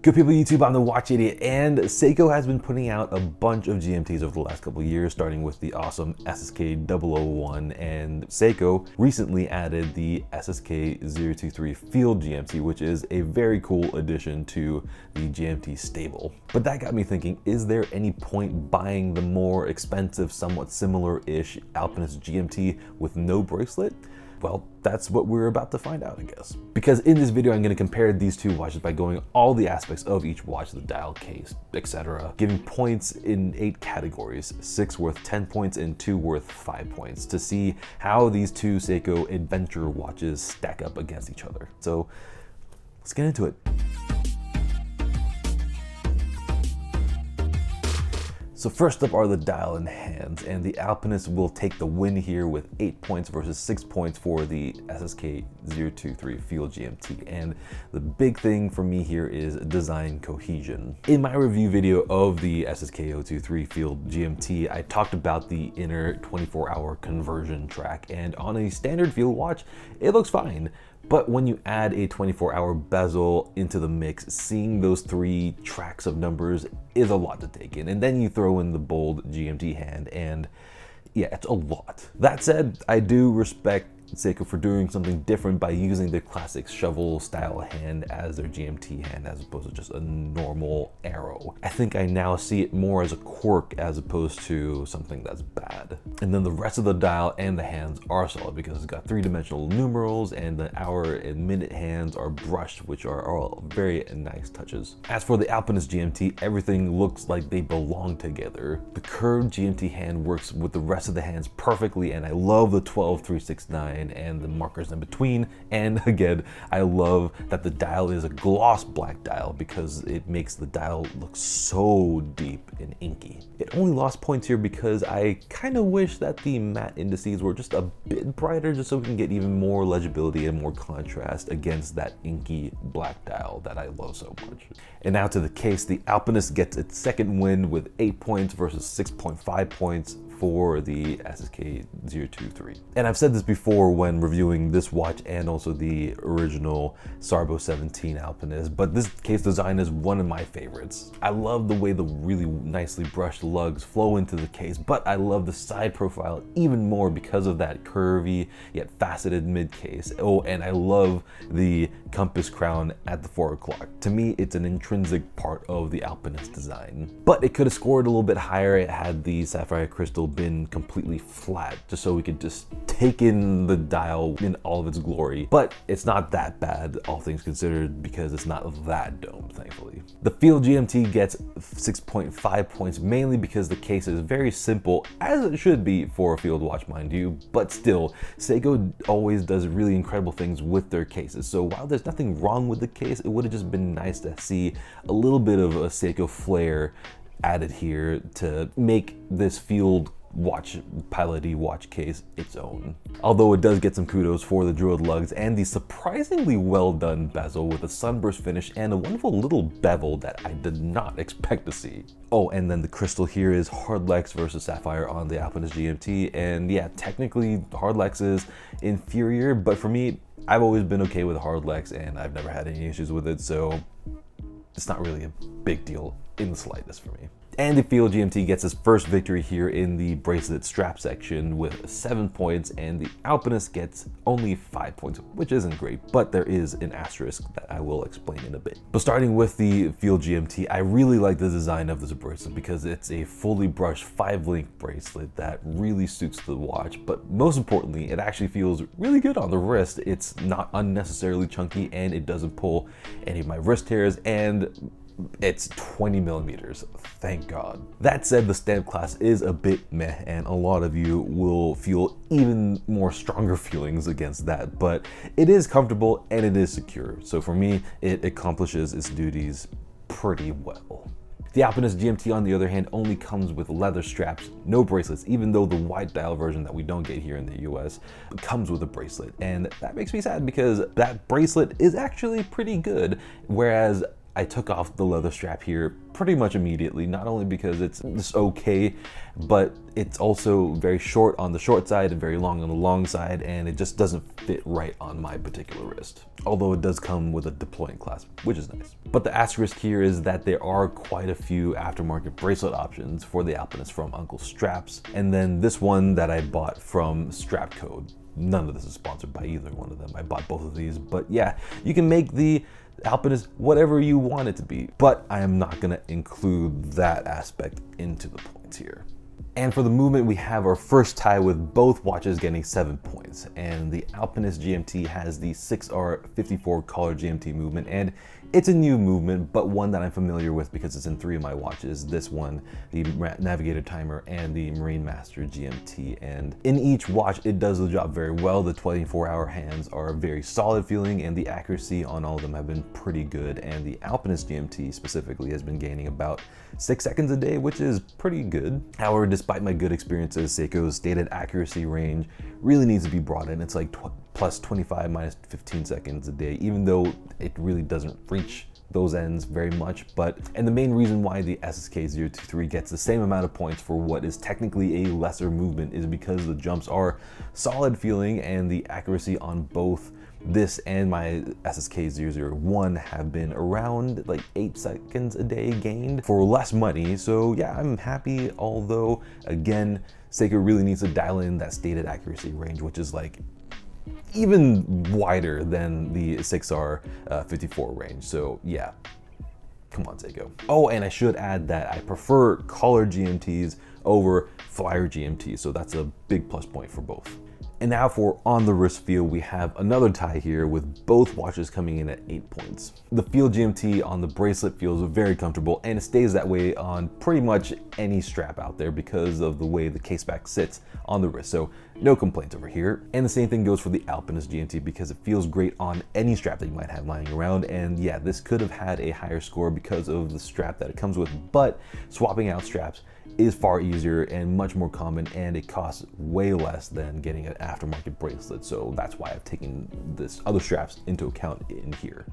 Good people YouTube, I'm the Watch Idiot, and Seiko has been putting out a bunch of GMTs over the last couple of years, starting with the awesome SSK023, and Seiko recently added the SSK023 Field GMT, which is a very cool addition to the GMT stable. But that got me thinking, is there any point buying the more expensive, somewhat similar-ish Alpinist GMT with no bracelet? Well, that's what we're about to find out, I guess. Because in this video, I'm going to compare these two watches by going all the aspects of each watch, the dial, case, etc., giving points in 8 categories, 6 worth 10 points and 2 worth 5 points, to see how these two Seiko adventure watches stack up against each other. So let's get into it. So first up are the dial and hands, and the Alpinist will take the win here with 8 points versus 6 points for the SSK023 Field GMT. And the big thing for me here is design cohesion. In my review video of the SSK023 Field GMT, I talked about the inner 24-hour conversion track, and on a standard field watch, it looks fine. But when you add a 24-hour bezel into the mix, seeing those 3 tracks of numbers is a lot to take in. And then you throw in the bold GMT hand, and yeah, it's a lot. That said, I do respect Seiko for doing something different by using the classic shovel style hand as their GMT hand as opposed to just a normal arrow. I think I now see it more as a quirk as opposed to something that's bad. And then the rest of the dial and the hands are solid because it's got 3-dimensional numerals, and the hour and minute hands are brushed, which are all very nice touches. As for the Alpinist GMT, everything looks like they belong together. The curved GMT hand works with the rest of the hands perfectly, and I love the 12369 and the markers in between. And again, I love that the dial is a gloss black dial because it makes the dial look so deep and inky. It only lost points here because I kind of wish that the matte indices were just a bit brighter, just so we can get even more legibility and more contrast against that inky black dial that I love so much. And now to the case, the Alpinist gets its second win with 8 points versus 6.5 points for the SSK023. And I've said this before when reviewing this watch and also the original Sarbo 17 Alpinist, but this case design is one of my favorites. I love the way the really nicely brushed lugs flow into the case, but I love the side profile even more because of that curvy yet faceted mid case. Oh, and I love the compass crown at the 4 o'clock. To me, it's an intrinsic part of the Alpinist design. But it could have scored a little bit higher. It had the sapphire crystal been completely flat, just so we could just take in the dial in all of its glory. But it's not that bad, all things considered, because it's not that domed, thankfully. The Field GMT gets 6.5 points, mainly because the case is very simple, as it should be for a field watch, mind you, but still, Seiko always does really incredible things with their cases. So while there's nothing wrong with the case, it would have just been nice to see a little bit of a Seiko flair added here to make this field piloty watch case its own. Although it does get some kudos for the drilled lugs and the surprisingly well done bezel with a sunburst finish and a wonderful little bevel that I did not expect to see. Oh, and then the crystal here is Hardlex versus sapphire on the Alpinist GMT, and yeah, technically Hardlex is inferior, but for me, I've always been okay with Hardlex and I've never had any issues with it, so it's not really a big deal in the slightest for me. And the Field GMT gets its first victory here in the bracelet strap section with 7 points, and the Alpinist gets only 5 points, which isn't great, but there is an asterisk that I will explain in a bit. But starting with the Field GMT, I really like the design of this bracelet because it's a fully brushed 5-link bracelet that really suits the watch, but most importantly, it actually feels really good on the wrist. It's not unnecessarily chunky, and it doesn't pull any of my wrist hairs, and it's 20 millimeters, thank God. That said, the stamp class is a bit meh, and a lot of you will feel even more stronger feelings against that, but it is comfortable and it is secure. So for me, it accomplishes its duties pretty well. The Alpinist GMT, on the other hand, only comes with leather straps, no bracelets, even though the white dial version that we don't get here in the US comes with a bracelet. And that makes me sad because that bracelet is actually pretty good, whereas I took off the leather strap here pretty much immediately, not only because it's just okay, but it's also very short on the short side and very long on the long side, and it just doesn't fit right on my particular wrist. Although it does come with a deploying clasp, which is nice. But the asterisk here is that there are quite a few aftermarket bracelet options for the Alpinist from Uncle Straps, and then this one that I bought from Strapcode. None of this is sponsored by either one of them. I bought both of these, but yeah, you can make the Alpinist whatever you want it to be, but I am not gonna include that aspect into the points here. And for the movement, we have our first tie with both watches getting 7 points. And the Alpinist GMT has the 6R54 collar GMT movement, and it's a new movement, but one that I'm familiar with because it's in 3 of my watches. This one, the Navigator Timer, and the Marine Master GMT. And in each watch, it does the job very well. The 24-hour hands are very solid feeling, and the accuracy on all of them have been pretty good. And the Alpinist GMT specifically has been gaining about 6 seconds a day, which is pretty good. However, despite my good experiences, Seiko's stated accuracy range really needs to be brought in. It's like plus 25 minus 15 seconds a day, even though it really doesn't reach those ends very much. And the main reason why the SSK023 gets the same amount of points for what is technically a lesser movement is because the jumps are solid feeling, and the accuracy on both this and my SSK001 have been around like 8 seconds a day gained for less money. So yeah, I'm happy, although again, Seiko really needs to dial in that stated accuracy range, which is like even wider than the 6R54 range. So yeah, come on Seiko. Oh, and I should add that I prefer collar GMTs over flyer GMTs, so that's a big plus point for both. And now for on the wrist feel, we have another tie here with both watches coming in at 8 points. The Field GMT on the bracelet feels very comfortable, and it stays that way on pretty much any strap out there because of the way the case back sits on the wrist. So no complaints over here. And the same thing goes for the Alpinist GMT because it feels great on any strap that you might have lying around. And yeah, this could have had a higher score because of the strap that it comes with, but swapping out straps is far easier and much more common, and it costs way less than getting an aftermarket bracelet. So that's why I've taken this other straps into account in here.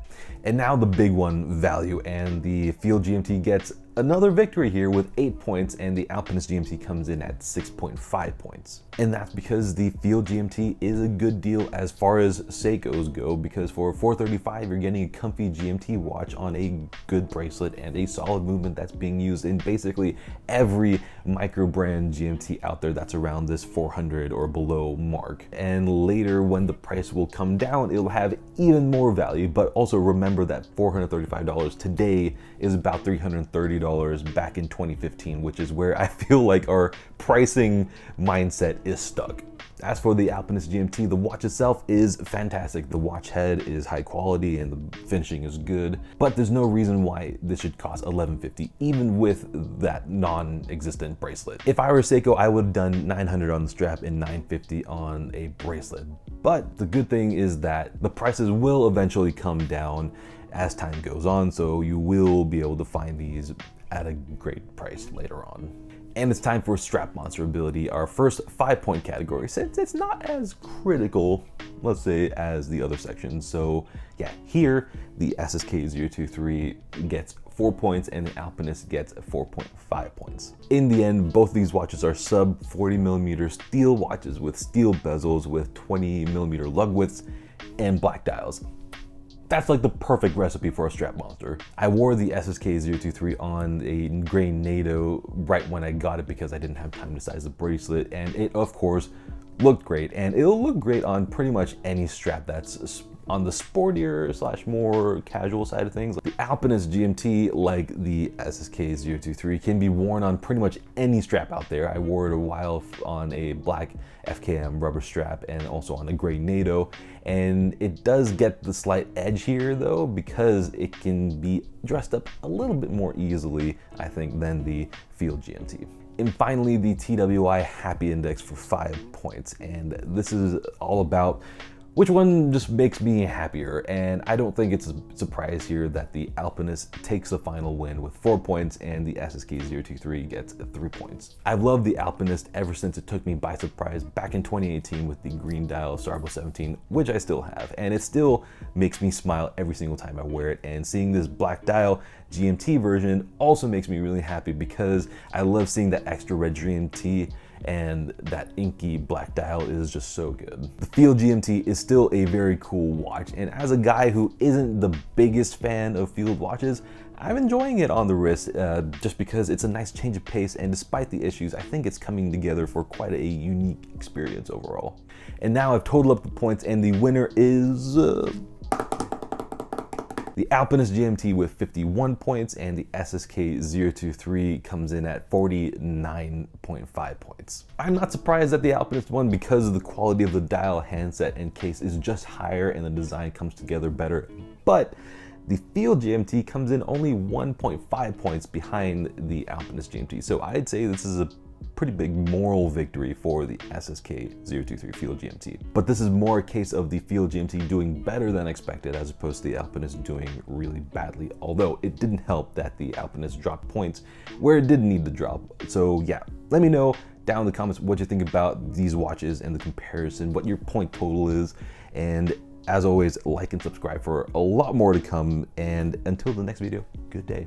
And now the big one, value, and the Field GMT gets another victory here with 8 points, and the Alpinist GMT comes in at 6.5 points. And that's because the Field GMT is a good deal as far as Seikos go, because for $435, you're getting a comfy GMT watch on a good bracelet and a solid movement that's being used in basically every micro brand GMT out there that's around this 400 or below mark. And later, when the price will come down, it'll have even more value, but also remember that $435 today is about $330 back in 2015, which is where I feel like our pricing mindset is stuck. As for the Alpinist GMT, the watch itself is fantastic. The watch head is high quality and the finishing is good, but there's no reason why this should cost $1150, even with that non-existent bracelet. If I were Seiko, I would have done $900 on the strap and $950 on a bracelet. But the good thing is that the prices will eventually come down as time goes on, so you will be able to find these at a great price later on. And it's time for Strapmonsterability, our first 5-point category, since it's not as critical, let's say, as the other sections. So yeah, here the SSK023 gets 4 points and the Alpinist gets 4.5 points. In the end, both these watches are sub 40mm steel watches with steel bezels with 20mm lug widths and black dials. That's like the perfect recipe for a strap monster. I wore the SSK023 on a gray NATO right when I got it because I didn't have time to size the bracelet, and it of course looked great, and it'll look great on pretty much any strap that's on the sportier / more casual side of things. The Alpinist GMT, like the SSK023, can be worn on pretty much any strap out there. I wore it a while on a black FKM rubber strap and also on a gray NATO, and it does get the slight edge here though, because it can be dressed up a little bit more easily, I think, than the Field GMT. And finally, the TWI Happy Index for 5 points, and this is all about Which one just makes me happier? And I don't think it's a surprise here that the Alpinist takes the final win with 4 points and the SSK023 gets 3 points. I've loved the Alpinist ever since it took me by surprise back in 2018 with the green dial Starbo 17, which I still have, and it still makes me smile every single time I wear it. And seeing this black dial GMT version also makes me really happy because I love seeing that extra red GMT, and that inky black dial is just so good. The Field GMT is still a very cool watch, and as a guy who isn't the biggest fan of Field watches, I'm enjoying it on the wrist just because it's a nice change of pace, and despite the issues, I think it's coming together for quite a unique experience overall. And now I've totaled up the points, and the winner is the Alpinist GMT with 51 points, and the SSK023 comes in at 49.5 points. I'm not surprised that the Alpinist won because the quality of the dial, handset, and case is just higher and the design comes together better, but the Field GMT comes in only 1.5 points behind the Alpinist GMT, so I'd say this is a pretty big moral victory for the SSK023 Field GMT. But this is more a case of the Field GMT doing better than expected as opposed to the Alpinist doing really badly, although it didn't help that the Alpinist dropped points where it didn't need to drop. So yeah, let me know down in the comments what you think about these watches and the comparison, what your point total is, and as always, like and subscribe for a lot more to come, and until the next video, good day.